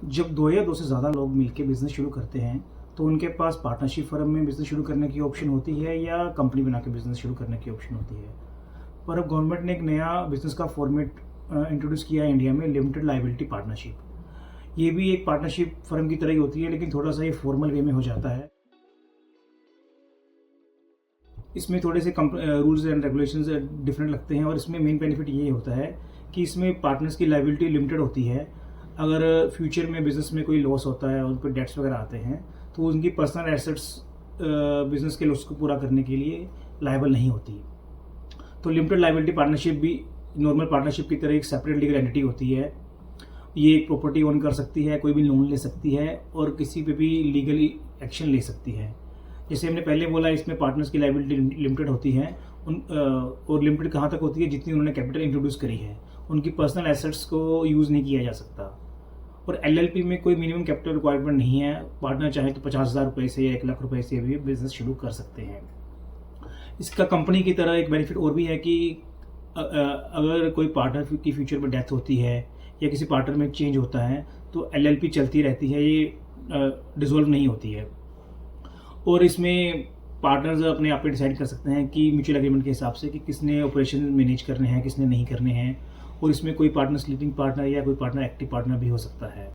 जब 2 या 2 से ज़्यादा लोग मिलकर बिज़नेस शुरू करते हैं, तो उनके पास पार्टनरशिप फर्म में बिज़नेस शुरू करने की ऑप्शन होती है या कंपनी बना के बिज़नेस शुरू करने की ऑप्शन होती है। पर अब गवर्नमेंट ने एक नया बिज़नेस का फॉर्मेट इंट्रोड्यूस किया है इंडिया में, लिमिटेड लायबिलिटी पार्टनरशिप। ये भी एक पार्टनरशिप फर्म की तरह ही होती है, लेकिन थोड़ा-सा ये फॉर्मल वे में हो जाता है। इसमें थोड़े से रूल्स एंड रेगुलेशंस डिफरेंट लगते हैं और इसमें मेन बेनिफिट ये होता है कि इसमें पार्टनर्स की लायबिलिटी लिमिटेड होती है। अगर फ्यूचर में बिज़नेस में कोई लॉस होता है, उनको डेट्स वगैरह आते हैं, तो उनकी पर्सनल एसेट्स बिज़नेस के लॉस को पूरा करने के लिए लायबल नहीं होती। तो लिमिटेड लायबिलिटी पार्टनरशिप भी नॉर्मल पार्टनरशिप की तरह एक सेपरेट लीगल एंटिटी होती है। ये एक प्रॉपर्टी ओन कर सकती है, कोई भी लोन ले सकती है और किसी पे भी लीगली एक्शन ले सकती है। जैसे हमने पहले बोला, इसमें पार्टनर्स की लायबिलिटी लिमिटेड होती है और लिमिटेड कहाँ तक होती है, जितनी उन्होंने कैपिटल इंट्रोड्यूस करी है। उनकी पर्सनल एसेट्स को यूज़ नहीं किया जा सकता। और एलएलपी में कोई मिनिमम कैपिटल रिक्वायरमेंट नहीं है। पार्टनर चाहे तो 50,000 रुपये से या 1 लाख रुपये से भी बिजनेस शुरू कर सकते हैं। इसका कंपनी की तरह एक बेनिफिट और भी है कि अगर कोई पार्टनर की फ्यूचर में डेथ होती है या किसी पार्टनर में चेंज होता है, तो एलएलपी चलती रहती है, ये डिसॉल्व नहीं होती है। और इसमें पार्टनर्स अपने आप पे डिसाइड कर सकते हैं कि म्यूचुअल एग्रीमेंट के हिसाब से कि किसने ऑपरेशन मैनेज करने हैं, किसने नहीं करने हैं। और इसमें कोई पार्टनर स्लीपिंग पार्टनर या कोई पार्टनर एक्टिव पार्टनर भी हो सकता है।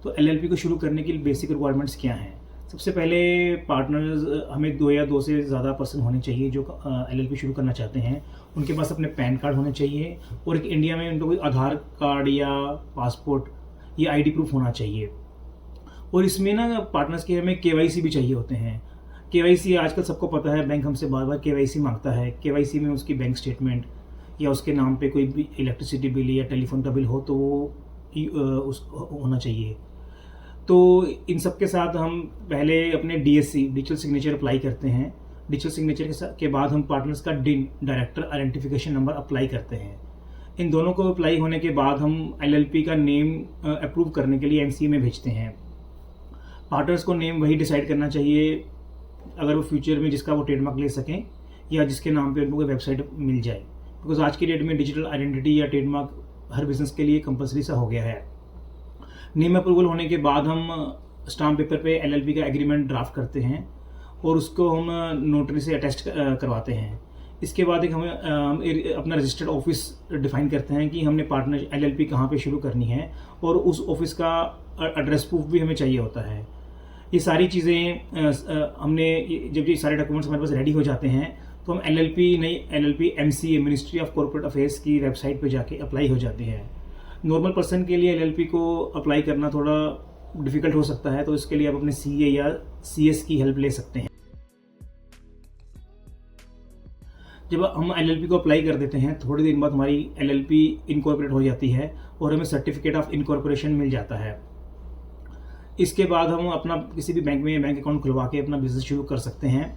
तो एलएलपी को शुरू करने की बेसिक रिक्वायरमेंट्स क्या हैं? सबसे पहले पार्टनर्स हमें 2 या 2 से ज़्यादा पर्सन होने चाहिए जो एलएलपी शुरू करना चाहते हैं। उनके पास अपने पैन कार्ड होने चाहिए और एक इंडिया में उनका कोई आधार कार्ड या पासपोर्ट या आईडी प्रूफ होना चाहिए। और इसमें ना पार्टनर्स के हमें केवाईसी भी चाहिए होते हैं। केवाईसी आजकल सबको पता है, बैंक हमसे बार बार केवाईसी मांगता है। केवाईसी में उसकी बैंक स्टेटमेंट या उसके नाम पे कोई भी इलेक्ट्रिसिटी बिल या टेलीफोन का बिल हो तो वो होना चाहिए। तो इन सब के साथ हम पहले अपने डीएससी डिजिटल सिग्नेचर अप्लाई करते हैं। डिजिटल सिग्नेचर के बाद हम पार्टनर्स का डिन डायरेक्टर आइडेंटिफिकेशन नंबर अप्लाई करते हैं। इन दोनों को अप्लाई होने के बाद हम एलएलपी का नेम अप्रूव करने के लिए एमसीए में भेजते हैं। पार्टनर्स को नेम वही डिसाइड करना चाहिए अगर वो फ्यूचर में जिसका वो ट्रेडमार्क ले सकें या जिसके नाम पे उनको कोई वेबसाइट मिल जाए। बिकॉज आज की डेट में डिजिटल आइडेंटिटी या ट्रेडमार्क हर बिजनेस के लिए कंपलसरी सा हो गया है। नेम अप्रूवल होने के बाद हम स्टाम्प पेपर पे एलएलपी का एग्रीमेंट ड्राफ्ट करते हैं और उसको हम नोटरी से अटेस्ट करवाते हैं। इसके बाद एक हम अपना रजिस्टर्ड ऑफिस डिफाइन करते हैं कि हमने पार्टनर एलएलपी कहाँ पे शुरू करनी है और उस ऑफिस का एड्रेस प्रूफ भी हमें चाहिए होता है। ये सारी चीज़ें हमने जब ये सारे डॉक्यूमेंट्स हमारे पास रेडी हो जाते हैं तो हम LLP MCA ministry of corporate affairs की वेबसाइट पे जाके अप्लाई हो जाती है। नॉर्मल पर्सन के लिए एलएलपी को अप्लाई करना थोड़ा डिफिकल्ट हो सकता है, तो इसके लिए आप अपने सीए या सीएस की हेल्प ले सकते हैं। जब हम एलएलपी को अप्लाई कर देते हैं, थोड़ी दिन बाद हमारी एलएलपी इनकॉर्पोरेट हो जाती है और हमें सर्टिफिकेट ऑफ इनकॉर्पोरेशन मिल जाता है। इसके बाद हम अपना किसी भी बैंक में बैंक अकाउंट खुलवा के अपना बिजनेस शुरू कर सकते हैं।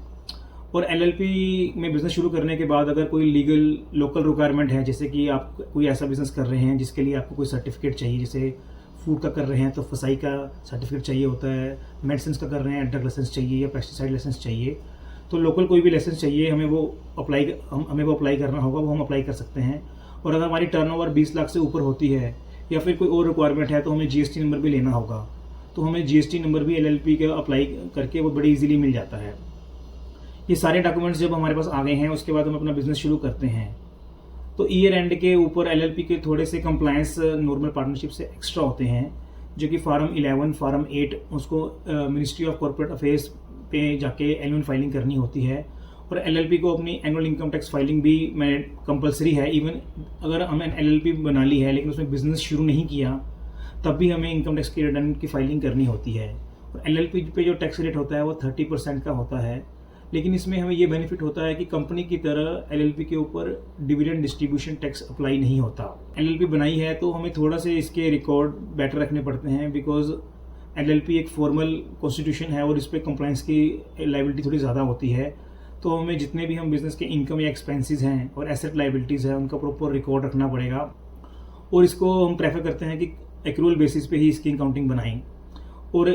और एलएलपी में बिजनेस शुरू करने के बाद अगर कोई लीगल लोकल रिक्वायरमेंट है, जैसे कि आप कोई ऐसा बिजनेस कर रहे हैं जिसके लिए आपको कोई सर्टिफिकेट चाहिए, जैसे फूड का कर रहे हैं तो फसाई का सर्टिफिकेट चाहिए होता है, मेडिसिन का कर रहे हैं ड्रग लाइसेंस चाहिए या पेस्टिसाइड लाइसेंस चाहिए, तो लोकल कोई भी लाइसेंस चाहिए हमें वो अप्लाई करना होगा, वो हम अप्लाई कर सकते हैं। और अगर हमारी टर्नओवर 20 लाख से ऊपर होती है या फिर कोई और रिक्वायरमेंट है तो हमें जीएसटी नंबर भी लेना होगा, तो हमें जीएसटी नंबर भी एलएलपी का अप्लाई करके वो बड़ी इजीली मिल जाता है। ये सारे डॉक्यूमेंट्स जब हमारे पास आ गए हैं, उसके बाद हम अपना बिजनेस शुरू करते हैं। तो ईयर एंड के ऊपर एलएलपी के थोड़े से कंप्लायंस नॉर्मल पार्टनरशिप से एक्स्ट्रा होते हैं, जो कि फार्म 11 फार्म 8 उसको मिनिस्ट्री ऑफ कॉर्पोरेट अफेयर्स पे जाके एनुअल फाइलिंग करनी होती है। और एलएलपी को अपनी एनुअल इनकम टैक्स फाइलिंग भी कंपलसरी है। इवन अगर हमने एलएलपी बना ली है लेकिन उसमें बिजनेस शुरू नहीं किया, तब भी हमें इनकम टैक्स की रिटर्न की फाइलिंग करनी होती है। और एलएलपी पे जो टैक्स रेट होता है वो 30% का होता है। लेकिन इसमें हमें ये बेनिफिट होता है कि कंपनी की तरह एलएलपी के ऊपर डिविडेंड डिस्ट्रीब्यूशन टैक्स अप्लाई नहीं होता। एलएलपी बनाई है तो हमें थोड़ा से इसके रिकॉर्ड बेटर रखने पड़ते हैं, बिकॉज एलएलपी एक फॉर्मल कॉन्स्टिट्यूशन है और इस पर कंप्लाइंस की लाइबिलिटी थोड़ी ज़्यादा होती है। तो हमें जितने भी हम बिजनेस के इनकम या एक्सपेंसेस हैं और एसेट लाइबिलिटीज़ हैं उनका प्रॉपर रिकॉर्ड रखना पड़ेगा। और इसको हम प्रेफर करते हैं कि एक्रूअल बेसिस पे ही इसकी अकाउंटिंग बनाएं। और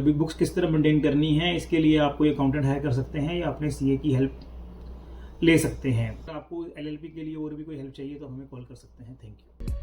बुक्स किस तरह मेंटेन करनी है, इसके लिए आप कोई अकाउंटेंट हायर कर सकते हैं या अपने सीए की हेल्प ले सकते हैं। तो आपको एलएलपी के लिए और भी कोई हेल्प चाहिए तो हमें कॉल कर सकते हैं। Thank you.